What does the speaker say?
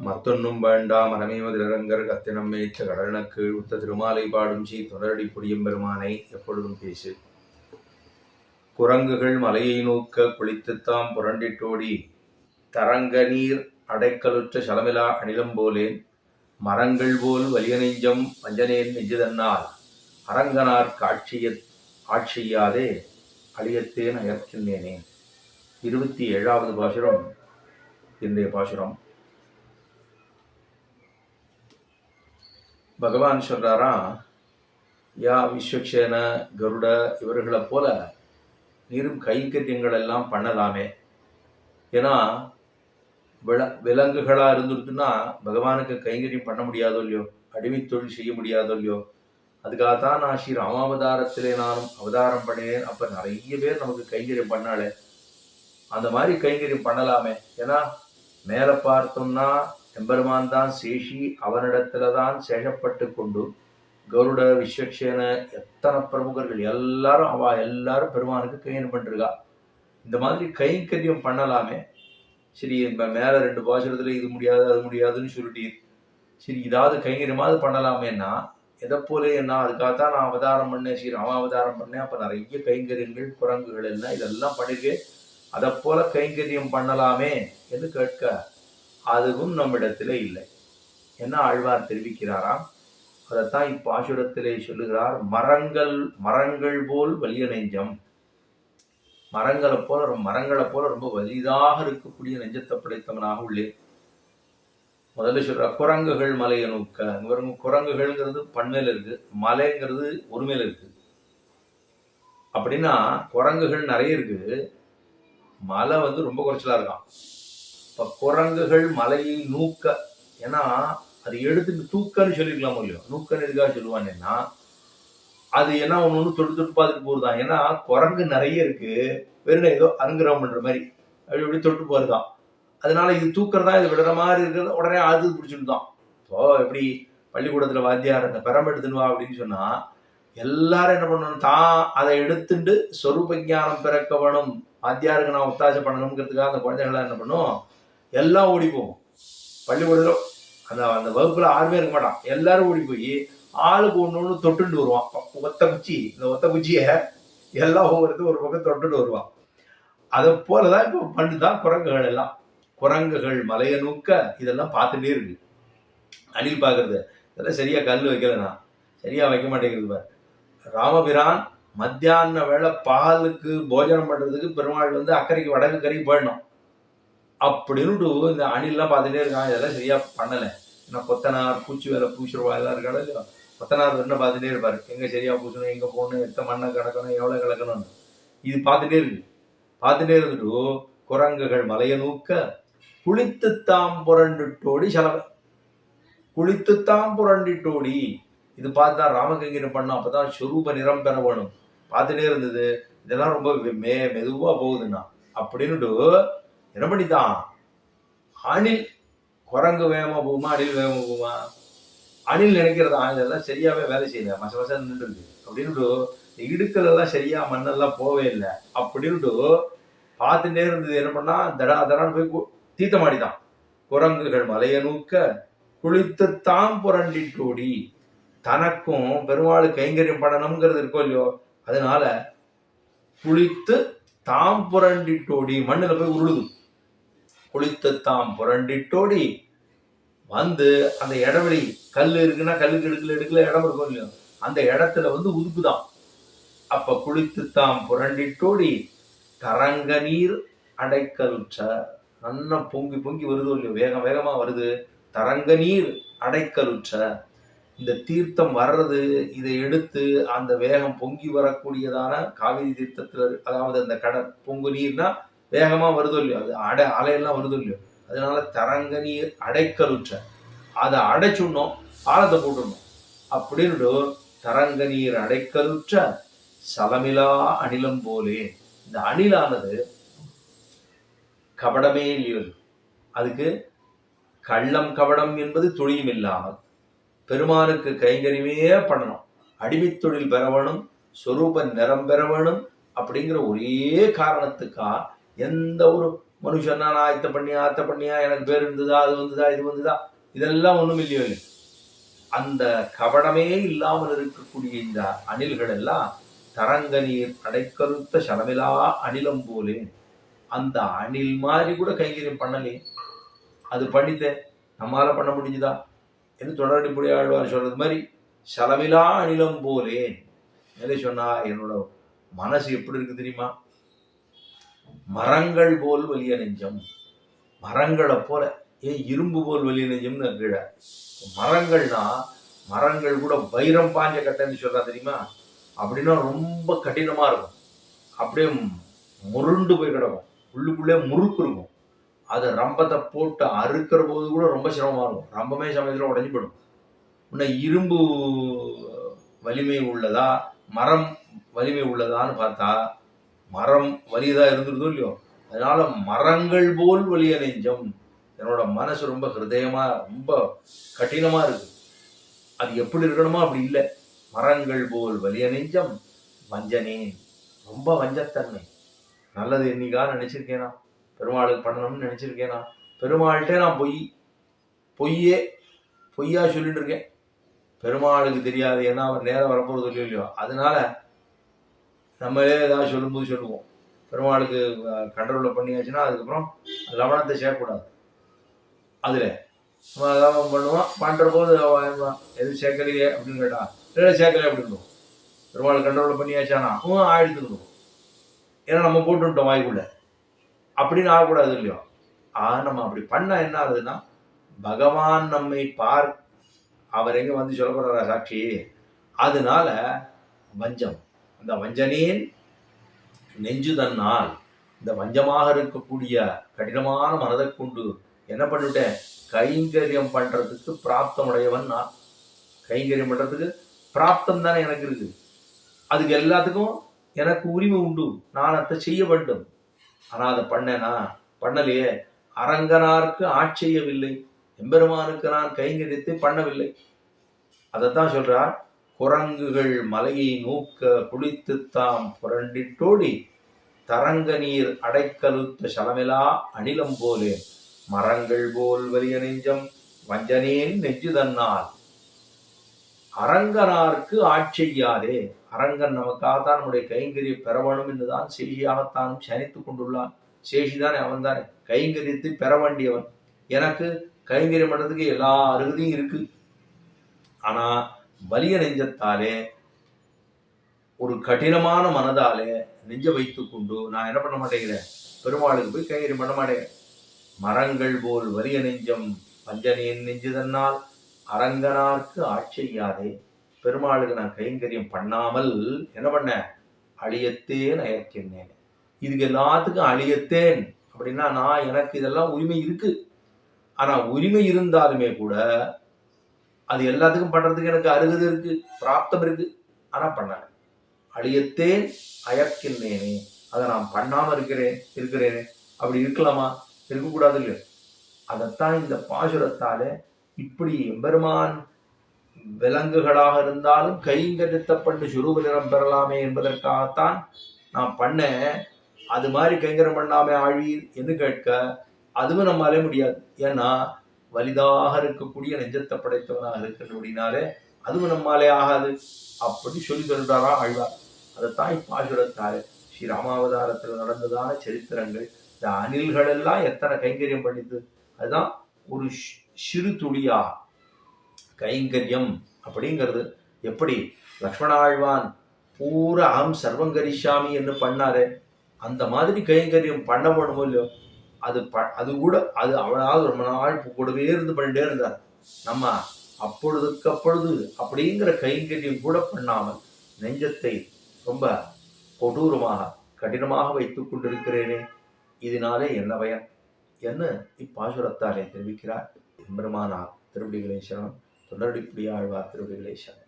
மத்தொன்னும் வேண்டாம் மனமேவதிரங்கர் கத்தினம் மேய்த்த கடலனுக்கு உத்த திருமாலை பாடும் சீ தொடரடி புடியும் பெருமானை எப்பொழுதும் பேசு. குரங்குகள் மலையை நோக்க குளித்துத்தாம் புரண்டிட்டோடி தரங்க நீர் அடைக்கலுற்ற சலமிலா அணிலம் போலேன் மரங்கள் போல் வலிய நெஞ்சம் வஞ்சனேன் நெஞ்சுதன்னால் அரங்கனார் ஆட்சியாதே அழியத்தேன் அயர்க்கின்றேனே. 27வது பாசுரம் இன்றைய பாசுரம். பகவான் சொல்றாரா, யா விஸ்வக்ஷேன கருட இவர்களை போல நீரும் கைங்கரியங்கள் எல்லாம் பண்ணலாமே. ஏன்னா விலங்குகளா இருந்துட்டுன்னா பகவானுக்கு கைங்கரியம் பண்ண முடியாதோ இல்லையோ, அடிமை தொழில் செய்ய முடியாதோ இல்லையோ. அதுக்காகத்தான் நான் ஸ்ரீ ராமாவதாரத்திலே நானும் அவதாரம் பண்ணினேன். அப்ப நிறைய பேர் நமக்கு கைங்கரியம் பண்ணாலே, அந்த மாதிரி கைங்கரியம் பண்ணலாமே. ஏன்னா மேல பார்த்தோம்னா எம்பெருமான் தான் சேஷி, அவனிடத்துலதான் சேஷப்பட்டு கொண்டு கருட விஸ்வக்ஷேன எத்தனை பிரமுகர்கள் எல்லாரும் பெருமானுக்கு கைங்கரியம் பண்ணிருக்கா. இந்த மாதிரி கைங்கரியம் பண்ணலாமே. சரி, மேல 2 பாசுரத்துல இது முடியாது அது முடியாதுன்னு சொல்லிட்டீர். சரி, இதாவது கைங்கரியமாவது பண்ணலாமேன்னா எதை போல என்ன, அதுக்காகத்தான் நான் அவதாரம் பண்ணேன், ஸ்ரீ ராமாவதாரம் பண்ணேன். அப்ப நிறைய கைங்கரியங்கள் குரங்குகள் எல்லாம் இதெல்லாம் பண்ணிருக்கேன், அதை போல கைங்கரியம் பண்ணலாமே என்று கேட்க அதுவும் நம்மிடத்திலே இல்லை. என்ன ஆழ்வார் தெரிவிக்கிறாராம், அதைத்தான் இப்பாசுரத்திலே சொல்லுகிறார். மரங்கள் போல் வலிய நெஞ்சம், மரங்களை போல ரொம்ப வலிதாக இருக்கக்கூடிய நெஞ்சத்தை படைத்தவனாக உள்ளே. முதல்ல சொல்ற குரங்குகள் மலையை நோக்க. குரங்குகள்ங்கிறது பண்மையில இருக்கு, மலைங்கிறது ஒருமையில இருக்கு. அப்படின்னா குரங்குகள் நிறைய இருக்கு, மலை ரொம்ப குறைச்சலா இருக்கான். இப்ப குரங்குகள் மலையை நூக்க, ஏன்னா அது எடுத்துட்டு தூக்கன்னு சொல்லிருக்கலாமோ இல்லையோ. நூக்கன்னு எதுக்காக சொல்லுவாங்கன்னா அது என்ன ஒண்ணு தொட்டு பார்த்துட்டு போறதுதான். ஏன்னா குரங்கு நிறைய இருக்கு, வெறும் ஏதோ அருங்கிரம் பண்ற மாதிரி அப்படி தொட்டு போறதுதான். அதனால இது தூக்கிறதா, இது விடுற மாதிரி இருக்கிறது, உடனே அது பிடிச்சிட்டுதான். இப்போ எப்படி பள்ளிக்கூடத்துல வாத்தியார் அந்த பெரம் எடுத்துன்னு வா அப்படின்னு சொன்னா எல்லாரும் என்ன பண்ணணும், தான் அதை எடுத்துட்டு சொரூப ஞானம் பிறக்க வேணும், வாத்தியாருக்கு நான் ஒத்தாசை பண்ணணுங்கிறதுக்காக அந்த குழந்தைகள்லாம் என்ன பண்ணும், எல்லாம் ஓடி போகும். பள்ளிக்கூடத்தில் அந்த வகுப்புல யாருமே இருக்க மாட்டான், எல்லாரும் ஓடி போய் ஆளுக்கு ஒண்ணு தொட்டுட்டு வருவான். ஒத்த குச்சிய எல்லாம் ஒவ்வொருத்தரும் ஒரு பக்கம் தொட்டுட்டு வருவான். அதை போலதான் இப்போ பண்ணுதான் குரங்குகள் எல்லாம். குரங்குகள் மலையை நோக்க இதெல்லாம் பார்த்துட்டே இருக்கு. அணில் பாக்குறது இதெல்லாம் சரியா கல் வைக்கலனா சரியா வைக்க மாட்டேங்கிறது பாரு. ராமபிரான் மத்தியான வேளை பாலுக்கு போஜனம் பண்றதுக்கு பெருமாள் அக்கறைக்கு வடக்கு கரைக்கு போயிடணும் அப்படின்னு இந்த அணில்லாம் பார்த்துட்டே இருக்கான். இதெல்லாம் சரியா பண்ணல. ஏன்னா கொத்தனார் பூச்சி வேலை பூச்சிருவா எல்லாம் இருக்காடா இல்லையா, கொத்தனார் என்ன பார்த்துட்டே இருப்பாரு, எங்க சரியா பூசணும், எங்க போகணும், எத்த மண்ணை கிடக்கணும், எவ்வளவு கிடக்கணும், இது பார்த்துட்டே இருக்கு. பார்த்துட்டே இருந்துட்டு குரங்குகள் மலையை நோக்க குளித்துத்தாம் புரண்டிட்டோடி செலவு. குளித்துத்தாம் புரண்டிட்டோடி இது பார்த்துதான் ராமகைங்கரியம் பண்ணும், அப்பதான் சொரூப நிறம் பெற வேணும். பார்த்துட்டே இருந்தது. இதெல்லாம் ரொம்ப மெதுவா போகுதுன்னா அப்படின்னுட்டு என்ன பண்ணித்தான், அணில் குரங்கு வேகமா போகுமா அணில் வேகமா போகுமா, அணில் நினைக்கிறதா இதெல்லாம் சரியாவே வேலை செய்யல, மச நின்று இருக்கு அப்படின்னுட்டு இடுக்கல் எல்லாம் சரியா மண்ணெல்லாம் போவே இல்லை அப்படின்னுட்டு பார்த்துட்டே இருந்தது. என்ன பண்ணா தடான்னு போய் தீர்த்தமாடிதான். குரங்குகள் மலையை நோக்க குளித்துத்தாம் புரண்டிட்டோடி, தனக்கும் பெருமாள் கைங்கரியம் பண்ணணுங்கிறது இருக்கோ இல்லையோ, அதனால குளித்து தாம் புரண்டிட்டோடி மண்ணுல போய் உருளுது. குளித்து தாம் புரண்டிட்டோடி அந்த இடவெளி கல் இருக்குன்னா கல்லுக்கு எடுக்கல இடம் இருக்கும் இல்லையோ, அந்த இடத்துல உதுக்குதான். அப்ப குளித்து தாம் புரண்டிட்டோடி தரங்க நீர் அடைக்கலுற்ற, நல்லா பொங்கி வருதோ இல்லையோ, வேகமா வருது. தரங்க நீர் அடைக்கலுற்ற, இந்த தீர்த்தம் வர்றது, இதை எடுத்து அந்த வேகம் பொங்கி வரக்கூடியதான காவிரி தீர்த்தத்துல, அதாவது அந்த கடல் பொங்கு நீர்னா வேகமா வருதோ இல்லையோ, அது அலையெல்லாம் வருதோ இல்லையோ, அதனால தரங்க நீர் அடைக்கலுற்ற, அதை அடைச்சுடணும், ஆழத்தை போட்டுடணும் அப்படின்னு தரங்க நீர் அடைக்கலுற்ற சலமிலா அணிலம் போலே. இந்த அணிலானது கபடமே இல்லையோ, அதுக்கு கள்ளம் கபடம் என்பது துளியும் இல்லாமல் பெருமானுக்கு கைங்கரியமே பண்ணணும், அடிமை தொழில் பெற வேணும், சொரூப நிறம் பெற வேணும் அப்படிங்கிற ஒரே காரணத்துக்கா எந்த ஒரு மனுஷன்னா நான் அத்தை பண்ணியா எனக்கு பேர் இருந்ததா, அது வந்ததா, இது வந்ததா, இதெல்லாம் ஒண்ணும் இல்லையோ இல்லை. அந்த கபடமே இல்லாமல் இருக்கக்கூடிய இந்த அணில்கள் எல்லாம் தரங்க நீர் அடைக்கருத்த சலமிலா அணிலம் போலே. அந்த அணில் மாதிரி கூட கைங்கரியம் பண்ணலே, அது பண்ணித்தேன், நம்மளால பண்ண முடிஞ்சுதா என்று தொடரடிப்படி ஆழ்வார் சொல்றது மாதிரி சலமிலா அணிலம் போலே. மேலே சொன்னா என்னோட மனசு எப்படி இருக்கு தெரியுமா? மரங்கள் போல் வலிய நெஞ்சம். மரங்களை போல, இரும்பு போல் வலிய நெஞ்சம்னு கீழே. மரங்கள்னா மரங்கள் கூட வைரம் பாஞ்ச கட்டைன்னு சொல்றா தெரியுமா? அப்படின்னா ரொம்ப கடினமா இருக்கும், அப்படியே முருண்டு போய் கிடக்கும், உள்ளுக்குள்ளே முறுக்கு இருக்கும். அது ரம்பத்தை போட்டு அறுக்கிற போது கூட ரொம்ப சிரமமா இருக்கும், ரம்பமே சமயத்தில் உடஞ்சி போடும். இன்னும் இரும்பு வலிமை உள்ளதா மரம் வலிமை உள்ளதான்னு பார்த்தா மரம் வலிதா இருந்துருதோ இல்லையோ. அதனால மரங்கள் போல் வலிய நெஞ்சம். என்னோட மனசு ரொம்ப ஹிருதயமா ரொம்ப கடினமா இருக்கு. அது எப்படி இருக்கணுமோ அப்படி இல்லை. மரங்கள் போல் வலிய நெஞ்சம் வஞ்சனேன். ரொம்ப வஞ்சத்தன்மை. நல்லது என்னைக்கா நினைச்சிருக்கேனா? பெருமாளுக்கு பண்ணணும்னு நினைச்சிருக்கேனா? பெருமாள்கிட்ட நான் பொய்யா சொல்லிட்டு இருக்கேன். பெருமாளுக்கு தெரியாது, ஏன்னா அவர் நேரம் வரப்போறது இல்லையோ. அதனால நம்மளே ஏதாவது சொல்லும்போது சொல்லுவோம். பெருமாளுக்கு கண்ட்ரோலில் பண்ணியாச்சுன்னா அதுக்கப்புறம் லவணத்தை சேர்க்கக்கூடாது. அதுல நம்ம ஏதாவது பண்ணுவோம், பண்ற போது எதுவும் சேர்க்கலையே அப்படின்னு கேட்டா இல்லை சேர்க்கலையே அப்படின்னு. பெருமாள் கண்ட்ரோலில் பண்ணியாச்சானா ஆயிடுத்துக்கணும், ஏன்னா நம்ம போட்டுட்டோம் வாய்க்குள்ள, அப்படின்னு ஆகக்கூடாது இல்லையோ. நம்ம அப்படி பண்ண என்ன ஆகுதுன்னா, பகவான் நம்மை அவர் எங்க வந்து சொல்ல போறாரா சாட்சி. அதனால வஞ்சம், அந்த வஞ்சனேன் நெஞ்சு தன்னால், இந்த வஞ்சமாக இருக்கக்கூடிய கடினமான மனதை கொண்டு என்ன பண்ணிவிட்டேன், கைங்கரியம் பண்றதுக்கு பிராப்தம் உடையவன் நான். கைங்கரியம் பண்றதுக்கு பிராப்தம் தானே எனக்கு இருக்கு. அதுக்கு எல்லாத்துக்கும் எனக்கு உரிமை உண்டு, நான் அதை செய்ய வேண்டும். ஆனா அதை பண்ணேனா? பண்ணலையே. அரங்கனாருக்கு ஆட்செய்யவில்லை, எம்பெருமானுக்கு நான் கைங்கரியத்தை பண்ணவில்லை. அதைத்தான் சொல்றார், குரங்குகள் மலையை நோக்க குளித்து தாம் புரண்டிட்டோடி தரங்க நீர் அடைக்கலுத்த சலமிலா அணிலம் போலே மரங்கள் போல் வலிய நெஞ்சம் வஞ்சனேன் நெஞ்சு தன்னால். அரங்கனாருக்கு ஆட்செய்யாதே. அரங்கன் நமக்காகத்தான் நம்முடைய கைங்கரிய பெறவணும் என்றுதான் சேஷியாகத்தானும் சனித்துக் கொண்டுள்ளான். சேஷிதானே, அவன் தானே கைங்கரியத்தை பெற வேண்டியவன். எனக்கு கைங்கரியம் பண்றதுக்கு எல்லா அருகதையும் இருக்கு. ஆனா வலிய நெஞ்சத்தாலே, ஒரு கடினமான மனதாலே நெஞ்ச வைத்துக் கொண்டு நான் என்ன பண்ண மாட்டேங்கிறேன், பெருமாளுக்கு போய் கைங்கரியம் பண்ண மாட்டேங்கிறேன். மரங்கள் போல் வலிய நெஞ்சம் வஞ்சனேன் நெஞ்சு தன்னால் அரங்கனார்க்கு ஆட்செய்யாதே. பெருமாளுக்கு நான் கைங்கரியம் பண்ணாமல் என்ன பண்ண, அழியத்தேன் அயற்கின்றேன். இதுக்கு எல்லாத்துக்கும் அழியத்தேன் அப்படின்னா, நான் எனக்கு இதெல்லாம் உரிமை இருக்கு. ஆனா உரிமை இருந்தாலுமே கூட அது எல்லாத்துக்கும் பண்றதுக்கு எனக்கு அருகதை இருக்கு, பிராப்தம் இருக்கு. ஆனா பண்ணல. அழியத்தேன் அயற்கின்றேனே, அதை நான் பண்ணாம இருக்கிறேனே. அப்படி இருக்கலாமா? இருக்கக்கூடாது இல்லையோ. அதைத்தான் இந்த பாசுரத்தால இப்படி எம்பெருமான் விலங்குகளாக இருந்தாலும் கைங்கரித்தப்பட்டு சுரூப நிறம் பெறலாமே என்பதற்காகத்தான் நான் பண்ணேன். அது மாதிரி கைங்கரம் பண்ணாமே ஆழீர் என்று கேட்க அதுவும் நம்மளாலே முடியாது. ஏன்னா வலிதாக இருக்கக்கூடிய நெஞ்சத்தை படைத்தவனாக இருக்கின்றபடினாலே அதுவும் நம்மாலே ஆகாது. அப்படி சொல்லி சொல்றாரா ஆழ்வார். அதைத்தான் இப்பாசுரத்தாலே ஸ்ரீ ராமாவதாரத்தில் நடந்ததான சரித்திரங்கள், இந்த அணில்கள் எல்லாம் எத்தனை கைங்கரியம் பண்ணிது. அதுதான் ஒரு சிறு துளியா கைங்கரியம் அப்படிங்கிறது. எப்படி லக்ஷ்மண ஆழ்வான் பூரா அகம் சர்வங்கரிஷாமி என்று பண்ணாரு, அந்த மாதிரி கைங்கரியம் பண்ண வேணுமோ இல்லையோ. அது கூட அது அவனாவது ரொம்ப நாள் கூடவே இருந்து பண்ணிட்டே இருந்தார். நம்ம அப்பொழுதுக்கு அப்பொழுது அப்படிங்கிற கைங்கரியம் கூட பண்ணாமல் நெஞ்சத்தை ரொம்ப கொடூரமாக கடினமாக வைத்துக் கொண்டிருக்கிறேனே, இதனாலே என்ன பயன் என்று இப்பாசுரத்தாலே தெரிவிக்கிறார் எம்பெருமானார் திருவடிகளே சரணம். தொடரடிப்படியாழ்வார் திருவடிகளே சரணம்.